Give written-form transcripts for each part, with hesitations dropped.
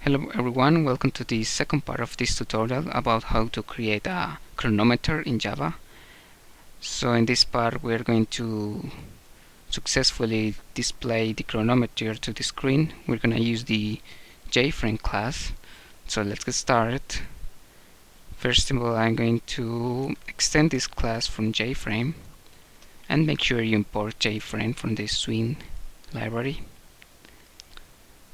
Hello everyone, welcome to the second part of this tutorial about how to create a chronometer in Java. So in this part we're going to successfully display the chronometer to the screen. We're going to use the JFrame class. So let's get started. First of all, I'm going to extend this class from JFrame and make sure you import JFrame from the Swing library.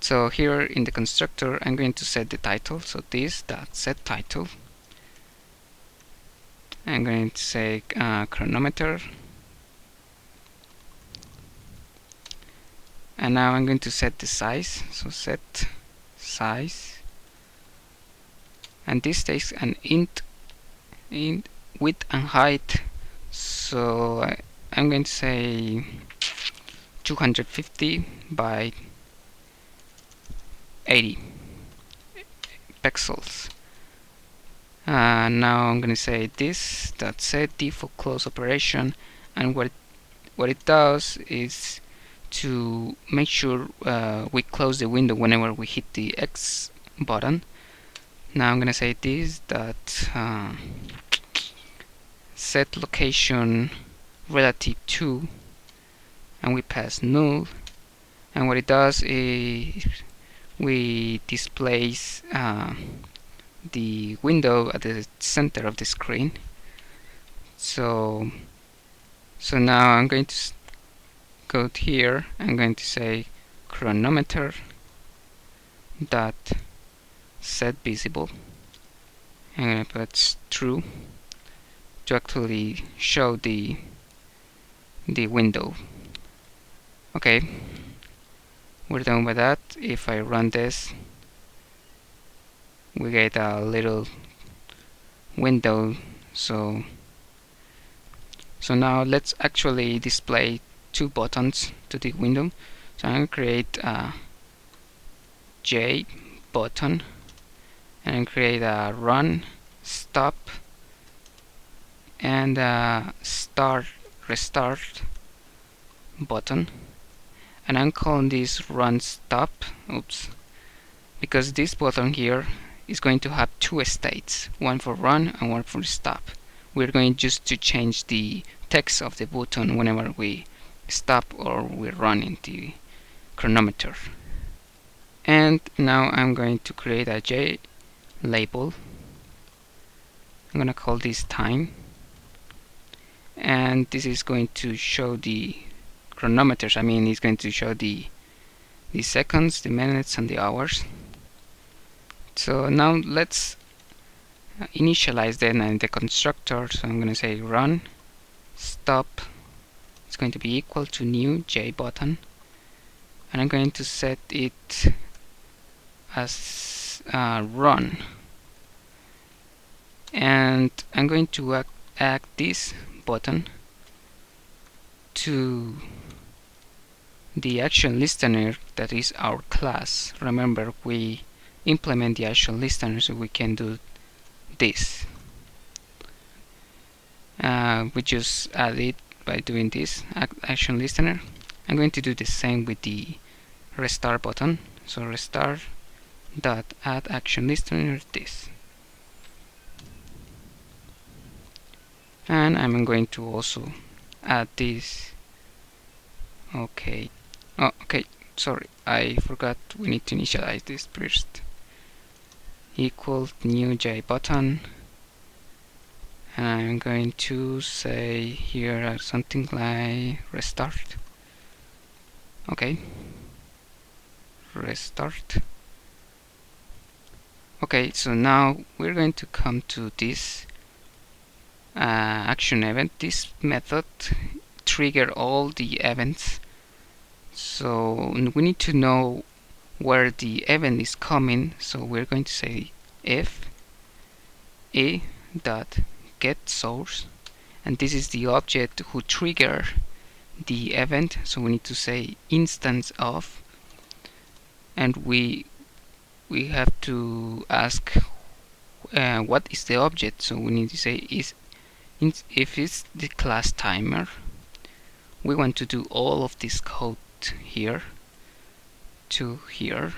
So here in the constructor I'm going to set the title, so this.set title. I'm going to say chronometer, and now I'm going to set the size, so set size, and this takes an int width and height, so I'm going to say 250 by 80 pixels. Now I'm going to say this.set default close operation, and what it does is to make sure we close the window whenever we hit the X button. Now I'm going to say set location relative to, and we pass null, and what it does is we displace the window at the center of the screen. So now I'm going to go here. I'm going to say chronometer dot set visible. I'm going to put true to actually show the window. Okay, we're done with that. If I run this, we get a little window. So now let's actually display two buttons to the window. So I'm going to create a J button, and I'm create a run, stop, and a restart button, and I'm calling this run stop. Because this button here is going to have two states, one for run and one for stop. We're going just to change the text of the button whenever we stop or we run in the chronometer. And now I'm going to create a J label. I'm going to call this time, and this is going to show the chronometers. I mean, it's going to show the seconds, the minutes, and the hours. So now let's initialize them in the constructor. So I'm going to say run stop. It's going to be equal to new J button, and I'm going to set it as run, and I'm going to add this button to the action listener that is our class. Remember, we implement the action listener so we can do this. We just add it by doing this action listener. I'm going to do the same with the restart button. So restart dot add action listener this, and I'm going to also add this. Okay. Oh, okay. Sorry, I forgot. We need to initialize this first. Equal new J button, and I'm going to say here something like restart. Okay, restart. Okay, so now we're going to come to this action event. This method trigger all the events, so we need to know where the event is coming. So we're going to say if a dot get source, and this is the object who trigger the event. So we need to say instance of, and we have to ask what is the object. So we need to say if it's the class timer. We want to do all of this code here to here,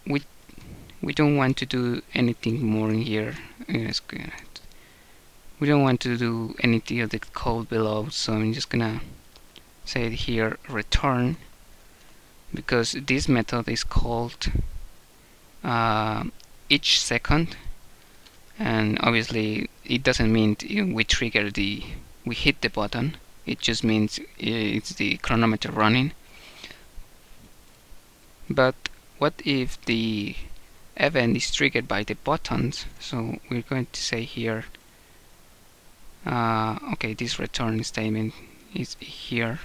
we we don't want to do anything more in here. Yes, good. We don't want to do anything of the code below, so I'm just gonna say here return, because this method is called each second, and obviously it doesn't mean we hit the button. It just means it's the chronometer running. But what if the event is triggered by the buttons? So we're going to say here, okay, this return statement is here.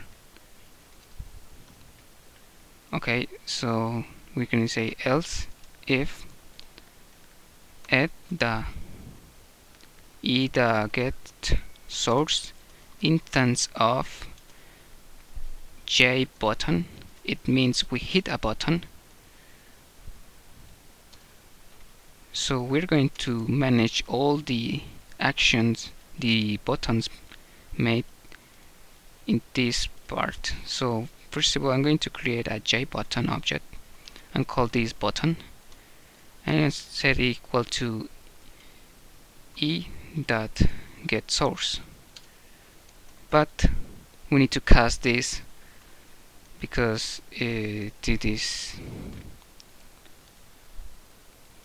Okay, so we're going to say else if at the get source instance of J button. It means we hit a button. So we're going to manage all the actions the buttons made in this part. So first of all, I'm going to create a JButton object and call this button, and set equal to e.getSource. But we need to cast this because it is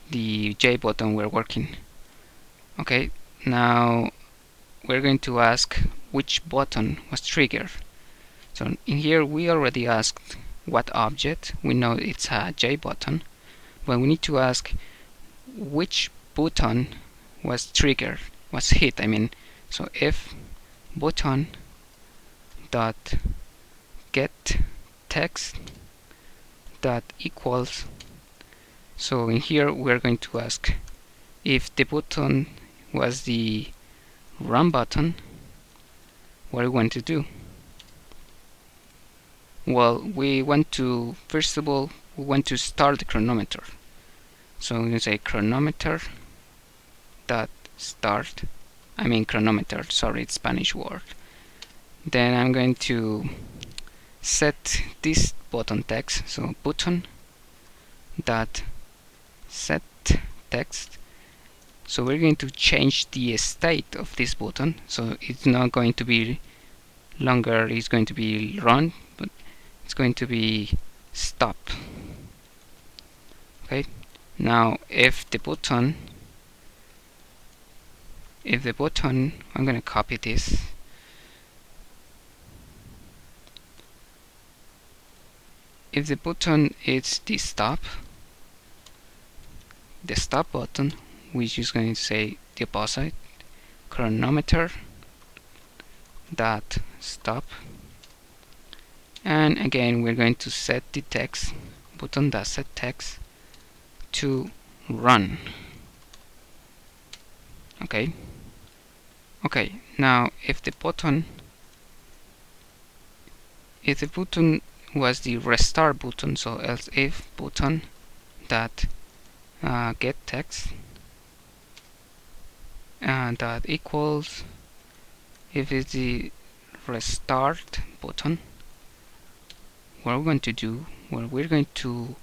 the J button we're working. Okay, now we're going to ask which button was triggered. So in here we already asked what object. We know it's a J button, but we need to ask which button was triggered, was hit, I mean. So if button dot get text dot equals, so in here we're going to ask if the button was the run button, what do we want to do? Well, we want to, first of all, we want to start the chronometer. So we're going to say chronometer dot start. I mean chronometer, sorry, it's Spanish word. Then I'm going to set this button text, so button dot set text. So we're going to change the state of this button, so it's not going to be longer, it's going to be run, but it's going to be stop. Okay, now if the button, I'm going to copy this. If the button is the stop button, we're just going to say the opposite, chronometer dot stop, and again we're going to set the text, button dot set text to run. Okay, now if the button was the restart button, so else if button dot get text that equals, if it's the restart button, what we're going to do, well, we're going to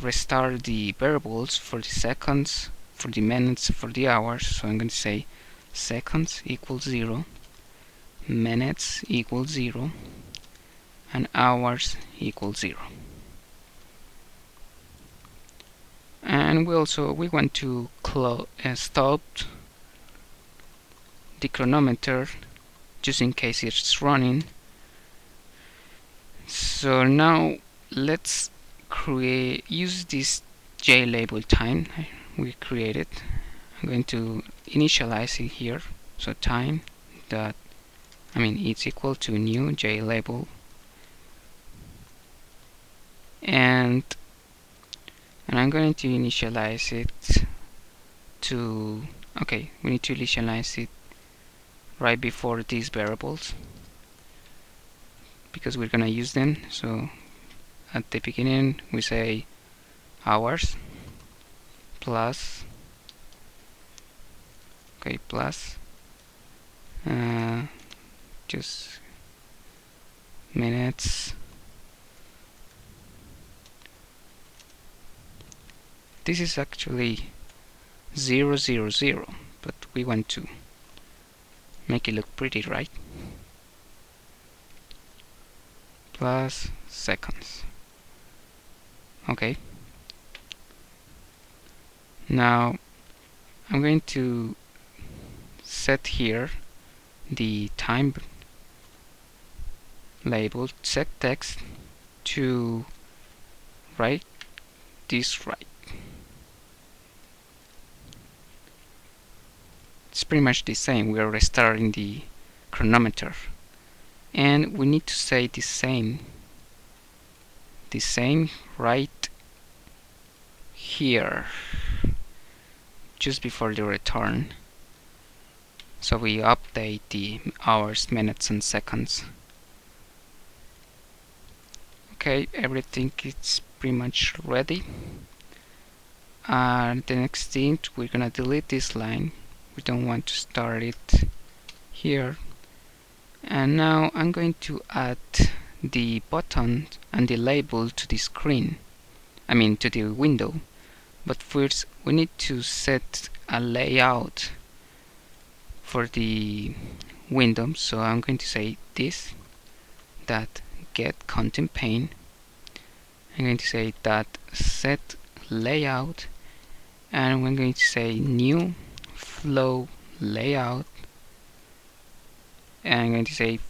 restart the variables for the seconds, for the minutes, for the hours. So I'm going to say seconds equals 0, minutes equals 0, and hours equals 0. And we want to stop the chronometer just in case it's running. So now let's use this JLabel time we created. I'm going to initialize it here. So time dot, it's equal to new JLabel, and I'm going to initialize it to, okay, we need to initialize it right before these variables because we're going to use them. So at the beginning we say hours plus, okay, plus just minutes this is actually 0, 0, 0, but we want to make it look pretty, right? Plus seconds. Okay. Now I'm going to set here the time label, set text to write this right. It's pretty much the same. We are restarting the chronometer, and we need to say the same right here, just before the return. So we update the hours, minutes, and seconds. Okay, everything is pretty much ready. The next thing, we're gonna delete this line. We don't want to start it here. And now I'm going to add the button and the label to the screen. I mean to the window. But first we need to set a layout for the window. So I'm going to say this that get content pane. I'm going to say that set layout, and we're going to say new flow layout, and I'm going to say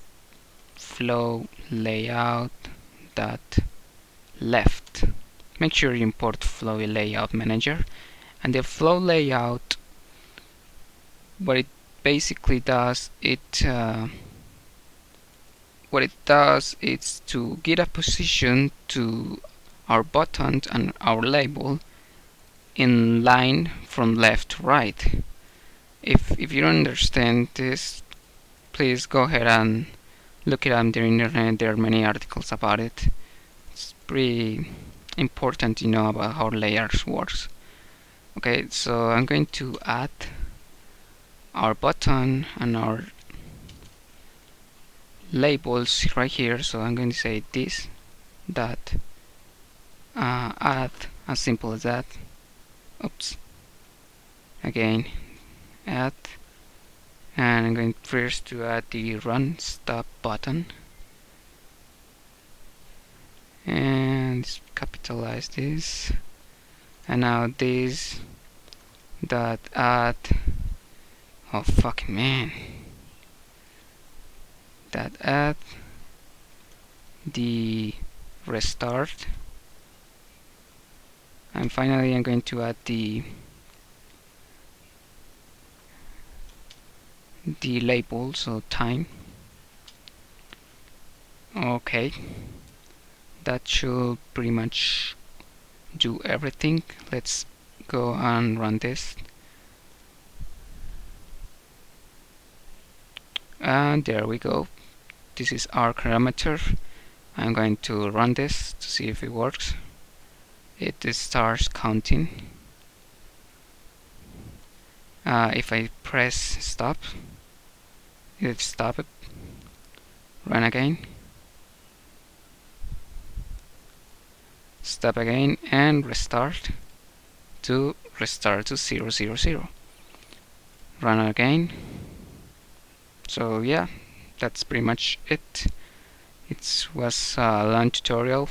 flow layout dot left. Make sure you import flow layout manager, and the flow layout, what it basically does, what it does is to get a position to our button and our label in line from left to right. If you don't understand this, please go ahead and look it up on the internet. There are many articles about it. It's pretty important to know about how layers works. Okay, so I'm going to add our button and our labels right here. So I'm going to say this dot add, as simple as that. Oops. Again, add, and I'm going first to add the run stop button, and capitalize this, and now this dot add, oh fucking man, that add the restart, and finally I'm going to add the label, so time. Okay, that should pretty much do everything. Let's go and run this, and there we go. This is our chronometer. I'm going to run this to see if it works. It starts counting. If I press stop, it stops it. Run again. Stop again and restart to 0, 0, 0. Run again. So yeah, that's pretty much it. It was a long tutorial.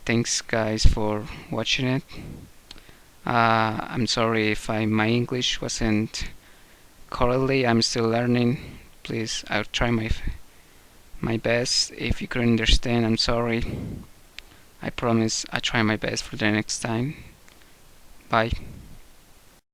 Thanks guys for watching it. I'm sorry if my English wasn't correctly. I'm still learning. Please, I'll try my best. If you couldn't understand, I'm sorry. I promise I'll try my best for the next time. Bye.